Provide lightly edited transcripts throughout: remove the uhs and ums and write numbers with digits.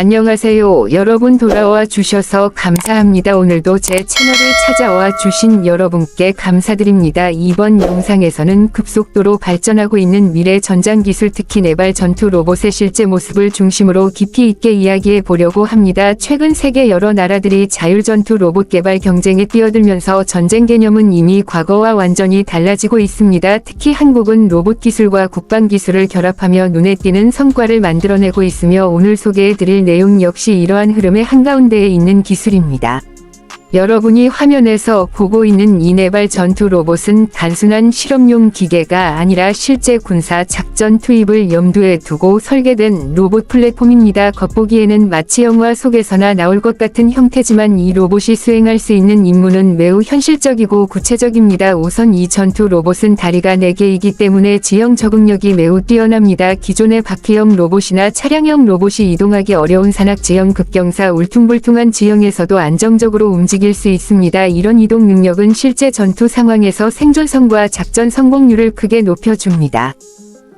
안녕하세요. 여러분 돌아와 주셔서 감사합니다. 오늘도 제 채널을 찾아와 주신 여러분께 감사드립니다. 이번 영상에서는 급속도로 발전하고 있는 미래 전장기술, 특히 네발 전투 로봇의 실제 모습을 중심으로 깊이 있게 이야기해 보려고 합니다. 최근 세계 여러 나라들이 자율전투 로봇 개발 경쟁에 뛰어들면서 전쟁 개념은 이미 과거와 완전히 달라지고 있습니다. 특히 한국은 로봇 기술과 국방 기술을 결합하며 눈에 띄는 성과를 만들어내고 있으며 오늘 소개해 드릴 내용 역시 이러한 흐름의 한가운데에 있는 기술입니다. 여러분이 화면에서 보고 있는 이 네발 전투 로봇은 단순한 실험용 기계가 아니라 실제 군사 작전 투입을 염두에 두고 설계된 로봇 플랫폼입니다. 겉보기에는 마치 영화 속에서나 나올 것 같은 형태지만 이 로봇이 수행할 수 있는 임무는 매우 현실적이고 구체적입니다. 우선 이 전투 로봇은 다리가 4개이기 때문에 지형 적응력이 매우 뛰어납니다. 기존의 바퀴형 로봇이나 차량형 로봇이 이동하기 어려운 산악지형, 급경사, 울퉁불퉁한 지형에서도 안정적으로 움직일 수 있습니다. 이런 이동 능력은 실제 전투 상황에서 생존성과 작전 성공률을 크게 높여줍니다.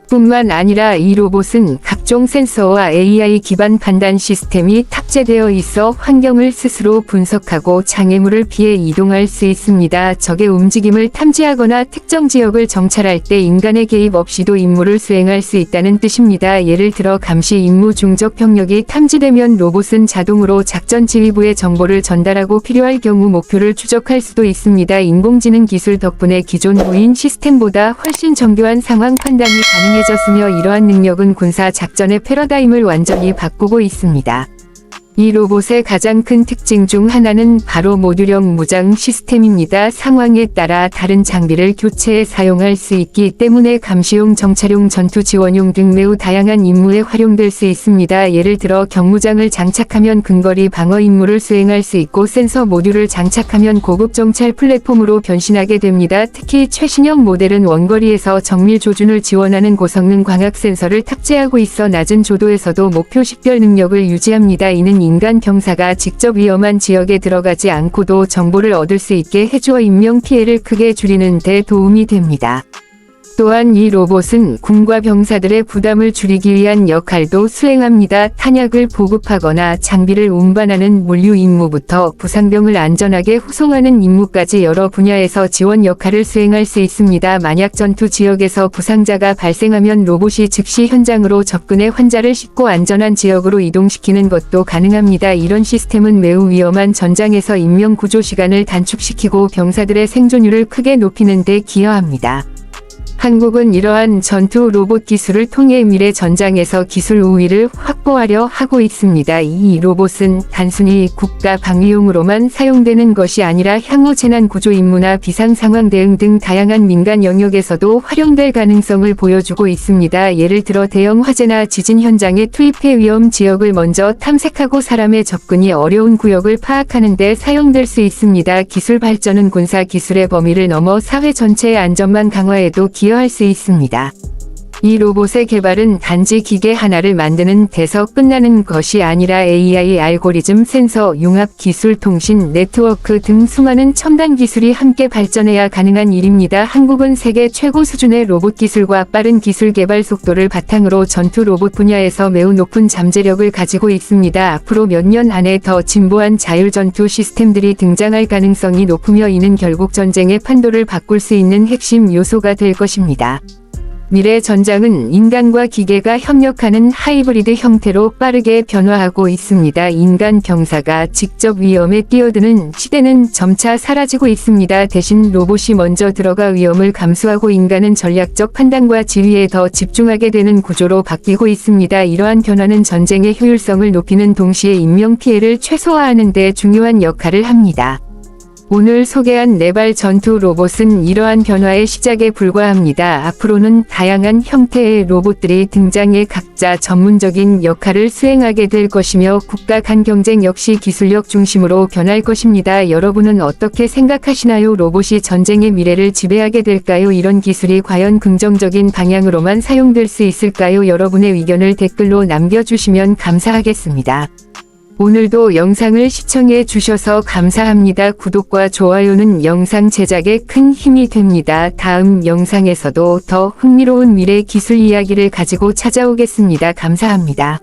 뿐만 아니라 이 로봇은 각종 센서와 AI 기반 판단 시스템이 탑재되어 있어 환경을 스스로 분석하고 장애물을 피해 이동할 수 있습니다. 적의 움직임을 탐지하거나 특정 지역을 정찰할 때 인간의 개입 없이도 임무를 수행할 수 있다는 뜻입니다. 예를 들어 감시 임무 중 적 병력이 탐지되면 로봇은 자동으로 작전 지휘부에 정보를 전달하고 필요할 경우 목표를 추적할 수도 있습니다. 인공지능 기술 덕분에 기존 무인 시스템보다 훨씬 정교한 상황 판단이 가능해졌으며 이러한 능력은 군사 작전의 패러다임을 완전히 바꾸고 있습니다. 이 로봇의 가장 큰 특징 중 하나는 바로 모듈형 무장 시스템입니다. 상황에 따라 다른 장비를 교체해 사용할 수 있기 때문에 감시용, 정찰용, 전투 지원용 등 매우 다양한 임무에 활용될 수 있습니다. 예를 들어 경무장을 장착하면 근거리 방어 임무를 수행할 수 있고 센서 모듈을 장착하면 고급 정찰 플랫폼으로 변신하게 됩니다. 특히 최신형 모델은 원거리에서 정밀 조준을 지원하는 고성능 광학 센서를 탑재하고 있어 낮은 조도에서도 목표 식별 능력을 유지합니다. 이는 인간 병사가 직접 위험한 지역에 들어가지 않고도 정보를 얻을 수 있게 해주어 인명 피해를 크게 줄이는 데 도움이 됩니다. 또한 이 로봇은 군과 병사들의 부담을 줄이기 위한 역할도 수행합니다. 탄약을 보급하거나 장비를 운반하는 물류 임무부터 부상병을 안전하게 후송하는 임무까지 여러 분야에서 지원 역할을 수행할 수 있습니다. 만약 전투 지역에서 부상자가 발생하면 로봇이 즉시 현장으로 접근해 환자를 쉽고 안전한 지역으로 이동시키는 것도 가능합니다. 이런 시스템은 매우 위험한 전장에서 인명 구조 시간을 단축시키고 병사들의 생존율을 크게 높이는 데 기여합니다. 한국은 이러한 전투 로봇 기술을 통해 미래 전장에서 기술 우위를 확보하려 하고 있습니다. 이 로봇은 단순히 국가 방위용으로만 사용되는 것이 아니라 향후 재난 구조 임무나 비상 상황 대응 등 다양한 민간 영역에서도 활용될 가능성을 보여주고 있습니다. 예를 들어 대형 화재나 지진 현장에 투입해 위험 지역을 먼저 탐색하고 사람의 접근이 어려운 구역을 파악하는 데 사용될 수 있습니다. 기술 발전은 군사 기술의 범위를 넘어 사회 전체의 안전망 강화에도 기여할 수 있습니다. 이 로봇의 개발은 단지 기계 하나를 만드는 데서 끝나는 것이 아니라 AI, 알고리즘, 센서, 융합 기술, 통신, 네트워크 등 수많은 첨단 기술이 함께 발전해야 가능한 일입니다. 한국은 세계 최고 수준의 로봇 기술과 빠른 기술 개발 속도를 바탕으로 전투 로봇 분야에서 매우 높은 잠재력을 가지고 있습니다. 앞으로 몇 년 안에 더 진보한 자율전투 시스템들이 등장할 가능성이 높으며 이는 결국 전쟁의 판도를 바꿀 수 있는 핵심 요소가 될 것입니다. 미래 전장은 인간과 기계가 협력하는 하이브리드 형태로 빠르게 변화하고 있습니다. 인간 병사가 직접 위험에 뛰어드는 시대는 점차 사라지고 있습니다. 대신 로봇이 먼저 들어가 위험을 감수하고 인간은 전략적 판단과 지휘에 더 집중하게 되는 구조로 바뀌고 있습니다. 이러한 변화는 전쟁의 효율성을 높이는 동시에 인명 피해를 최소화하는 데 중요한 역할을 합니다. 오늘 소개한 네발 전투 로봇은 이러한 변화의 시작에 불과합니다. 앞으로는 다양한 형태의 로봇들이 등장해 각자 전문적인 역할을 수행하게 될 것이며 국가 간 경쟁 역시 기술력 중심으로 변할 것입니다. 여러분은 어떻게 생각하시나요? 로봇이 전쟁의 미래를 지배하게 될까요? 이런 기술이 과연 긍정적인 방향으로만 사용될 수 있을까요? 여러분의 의견을 댓글로 남겨주시면 감사하겠습니다. 오늘도 영상을 시청해 주셔서 감사합니다. 구독과 좋아요는 영상 제작에 큰 힘이 됩니다. 다음 영상에서도 더 흥미로운 미래 기술 이야기를 가지고 찾아오겠습니다. 감사합니다.